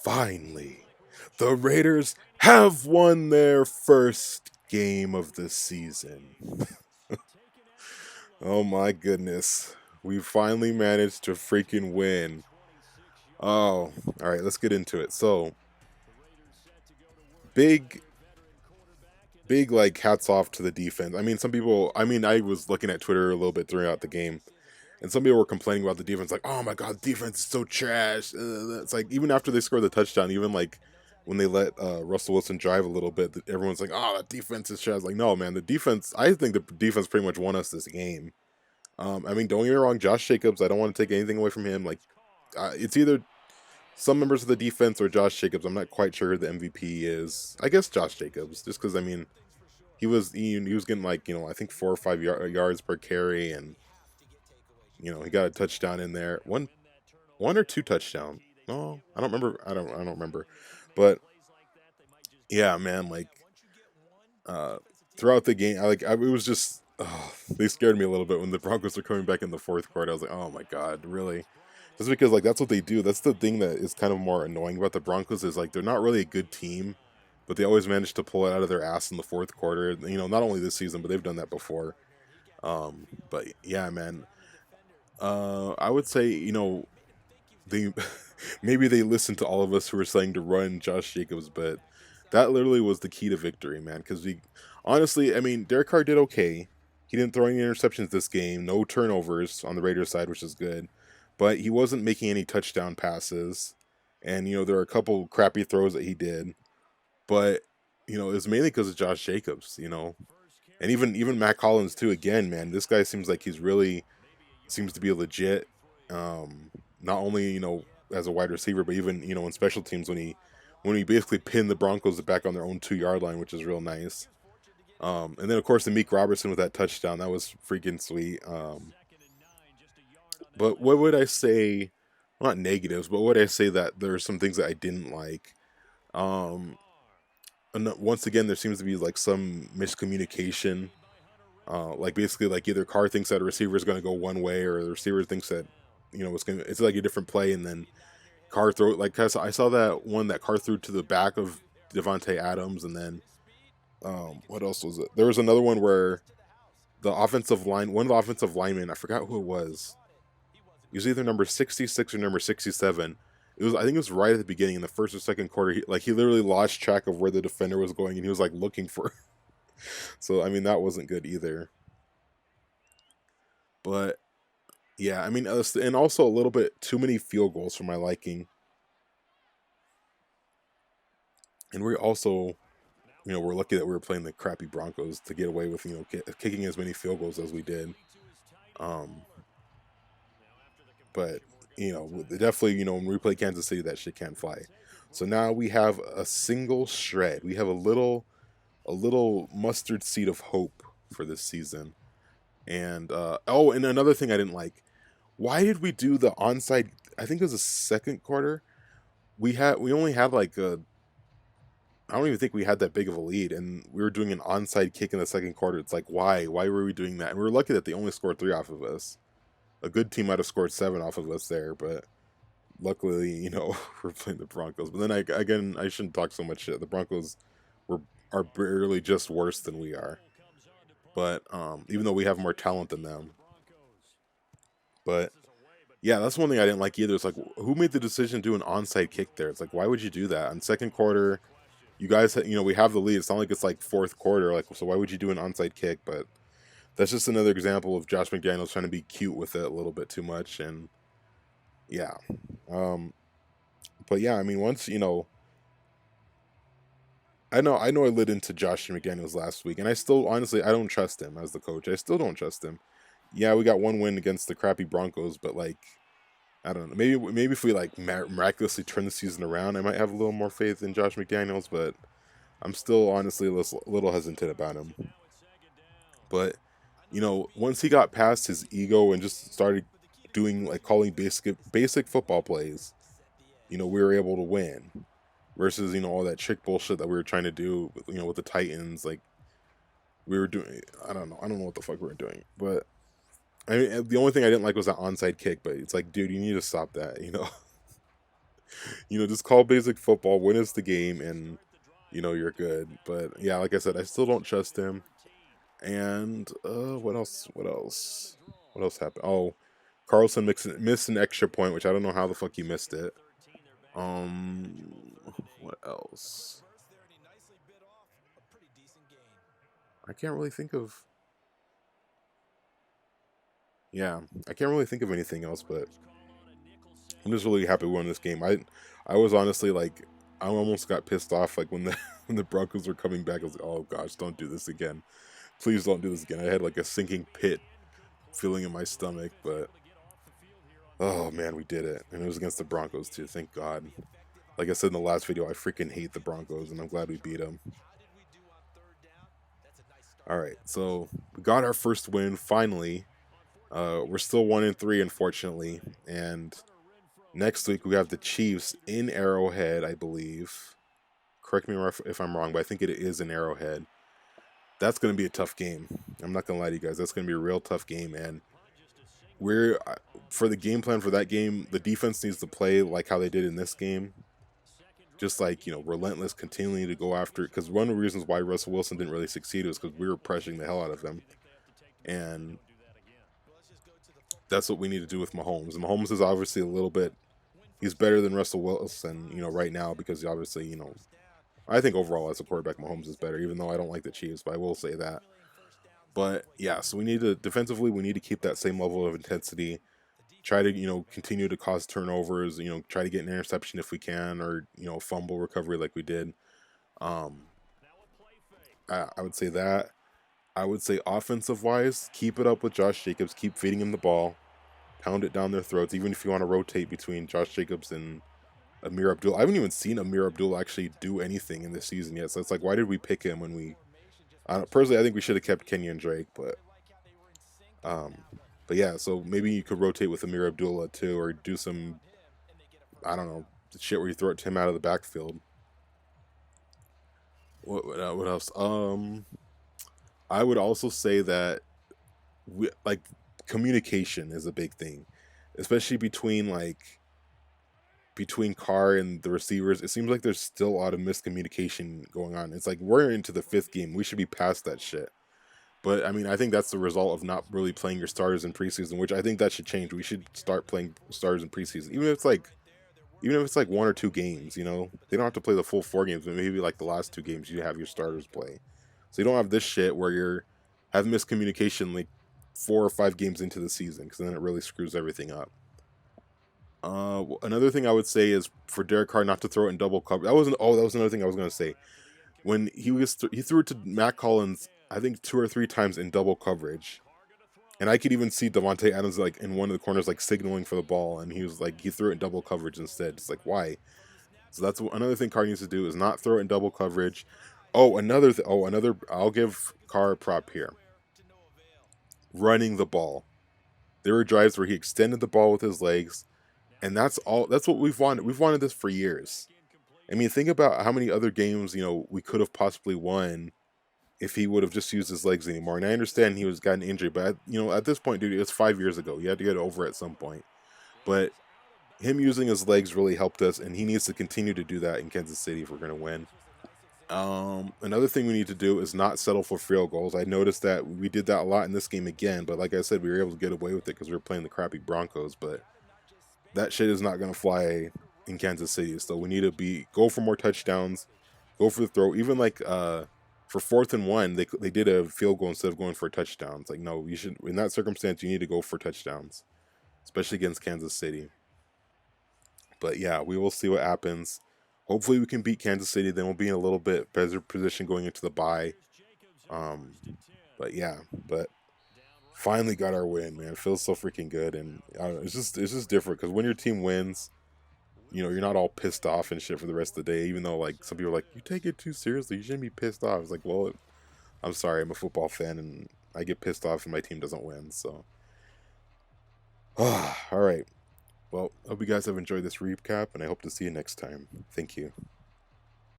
Finally, the Raiders have won their first game of the season. Oh my goodness. We finally managed to freaking win. Oh, all right, let's get into it. So, big like hats off to the defense. I mean, some people, I was looking at Twitter a little bit throughout the game, and some people were complaining about the defense, like, "Oh my god, defense is so trash." It's like even after they scored the touchdown, even like when they let Russell Wilson drive a little bit, everyone's like, "Oh, the defense is trash." Like, no, man, the defense. I think the defense pretty much won us this game. I mean, don't get me wrong, Josh Jacobs. I don't want to take anything away from him. Like, it's either some members of the defense or Josh Jacobs. I'm not quite sure who the MVP is. I guess Josh Jacobs, just because I mean, he was getting like I think 4 or 5 yards per carry, and he got a touchdown in there. One or two touchdown. No, I don't remember. I don't remember. But yeah, man, like uh throughout the game, it was just they scared me a little bit when the Broncos were coming back in the fourth quarter. I was like, oh my god, really? Just because like that's what they do. That's the thing that is kind of more annoying about the Broncos is like they're not really a good team, but they always manage to pull it out of their ass in the fourth quarter. Not only this season, but they've done that before. But yeah, man. I would say they maybe they listened to all of us who were saying to run Josh Jacobs, but that literally was the key to victory, man. Because we honestly, I mean, Derek Carr did okay. He didn't throw any interceptions this game, no turnovers on the Raiders side, which is good. But he wasn't making any touchdown passes, and there were a couple crappy throws that he did. But it was mainly because of Josh Jacobs, and even Matt Collins too. Again, man, this guy seems like he's really seems to be legit. Not only as a wide receiver, but even in special teams when he basically pinned the Broncos back on their own 2 yard line, which is real nice. And then of course the Amik Robertson with that touchdown, that was freaking sweet. But what would I say? Not negatives, but what would I say that there are some things that I didn't like. Um, and once again, there seems to be like some miscommunication. Like basically, like either Carr thinks that a receiver is going to go one way, or the receiver thinks that it's like a different play, and then Carr throw like I saw that one that Carr threw to the back of Devontae Adams, and then what else was it? There was another one where one of the offensive linemen, I forgot who it was. It was either number 66 or number 67. I think it was right at the beginning in the first or second quarter. He literally lost track of where the defender was going, and he was like looking for. So I mean that wasn't good either. But yeah, I mean, and also a little bit too many field goals for my liking. And we're also, we're lucky that we were playing the crappy Broncos to get away with, kicking as many field goals as we did. Um, but definitely, when we play Kansas City, that shit can't fly. So now we have a single shred. We have a little mustard seed of hope for this season. And and another thing I didn't like. Why did we do the onside? I think it was the second quarter. We only had like a I don't even think we had that big of a lead, and we were doing an onside kick in the second quarter. It's like, why? Why were we doing that? And we were lucky that they only scored 3 off of us. A good team might have scored 7 off of us there, but luckily, we're playing the Broncos. But then again, I shouldn't talk so much shit. The Broncos were are barely just worse than we are. But even though we have more talent than them, but yeah, that's one thing I didn't like either. It's like, who made the decision to do an onside kick there? It's like, why would you do that on second quarter? You guys, we have the lead. It's not like it's like fourth quarter. Like, so why would you do an onside kick? But that's just another example of Josh McDaniels trying to be cute with it a little bit too much. And yeah, um, but yeah, I mean, once I know I lit into Josh McDaniels last week, and I still honestly I don't trust him as the coach. I still don't trust him. Yeah, we got one win against the crappy Broncos, but like I don't know. Maybe if we like miraculously turn the season around, I might have a little more faith in Josh McDaniels. But I'm still honestly a little hesitant about him. But once he got past his ego and just started doing like calling basic football plays, we were able to win. Versus all that trick bullshit that we were trying to do, with the Titans. Like we were doing, I don't know what the fuck we were doing. But I mean, the only thing I didn't like was that onside kick. But it's like, dude, you need to stop that. Just call basic football, win us the game, and you're good. But yeah, like I said, I still don't trust him. And what else? What else? What else happened? Oh, Carlson missed an extra point, which I don't know how the fuck he missed it. What else? I can't really think of. Yeah, I can't really think of anything else, but I'm just really happy we won this game. I was honestly like, I almost got pissed off like when the when the Broncos were coming back. I was like, oh gosh, don't do this again. Please don't do this again. I had like a sinking pit feeling in my stomach, but oh man, we did it, and it was against the Broncos too. Thank God. Like I said in the last video, I freaking hate the Broncos, and I'm glad we beat them. All right, so we got our first win finally. We're still 1-3, unfortunately, and next week we have the Chiefs in Arrowhead, I believe. Correct me if I'm wrong, but I think it is in Arrowhead. That's going to be a tough game. I'm not going to lie to you guys. That's going to be a real tough game, and we're for the game plan for that game, the defense needs to play like how they did in this game. Just like, relentless, continuing to go after it. Because one of the reasons why Russell Wilson didn't really succeed was because we were pressuring the hell out of him. And that's what we need to do with Mahomes. And Mahomes is obviously a little bit, he's better than Russell Wilson, right now, because obviously, I think overall as a quarterback, Mahomes is better, even though I don't like the Chiefs, but I will say that. But yeah, so we need to, defensively, we need to keep that same level of intensity. Try to, continue to cause turnovers, try to get an interception if we can, or, fumble recovery like we did. Um, I would say that. I would say offensive wise, keep it up with Josh Jacobs, keep feeding him the ball, pound it down their throats, even if you want to rotate between Josh Jacobs and Amir Abdul. I haven't even seen Amir Abdul actually do anything in this season yet. So it's like, why did we pick him when we? Personally, I think we should have kept Kenyon Drake, um, but yeah. So maybe you could rotate with Amir Abdullah too, or do some, I don't know, shit where you throw it to him out of the backfield. What else? I would also say that like communication is a big thing, especially between Carr and the receivers. It seems like there's still a lot of miscommunication going on. It's like we're into the fifth game. We should be past that shit. But I mean, I think that's the result of not really playing your starters in preseason, which I think that should change. We should start playing starters in preseason, even if it's like 1 or 2 games. They don't have to play the full 4 games, but maybe like the last 2 games you have your starters play, so you don't have this shit where you're have miscommunication like 4 or 5 games into the season, because then it really screws everything up. Another thing I would say is for Derek Carr not to throw it in double cover. That was another thing I was gonna say. When he threw it to Matt Collins, I think 2 or 3 times in double coverage, and I could even see Devontae Adams like in one of the corners like signaling for the ball, and he threw it in double coverage instead. It's like, why? So that's another thing Carr needs to do, is not throw it in double coverage. Another. I'll give Carr a prop here. Running the ball. There were drives where he extended the ball with his legs, and that's all. That's what we've wanted. We've wanted this for years. I mean, think about how many other games we could have possibly won if he would have just used his legs anymore. And I understand he was gotten injured, but at this point, dude, it was 5 years ago. You had to get over it at some point. But him using his legs really helped us, and he needs to continue to do that in Kansas City if we're going to win. Another thing we need to do is not settle for field goals. I noticed that we did that a lot in this game again, but like I said, we were able to get away with it because we were playing the crappy Broncos. But that shit is not going to fly in Kansas City. So we need to go for more touchdowns, go for the throw. Even like for 4th and 1, they did a field goal instead of going for touchdowns. It's like, no, you should, in that circumstance, you need to go for touchdowns, especially against Kansas City. But yeah, we will see what happens. Hopefully we can beat Kansas City. Then we'll be in a little bit better position going into the bye. But yeah, finally got our win, man. It feels so freaking good, and I don't know, it's just different because when your team wins, you're not all pissed off and shit for the rest of the day. Even though like some people are like, you take it too seriously, you shouldn't be pissed off. It's like, well, I'm sorry, I'm a football fan, and I get pissed off when my team doesn't win. So, all right. Well, hope you guys have enjoyed this recap, and I hope to see you next time. Thank you.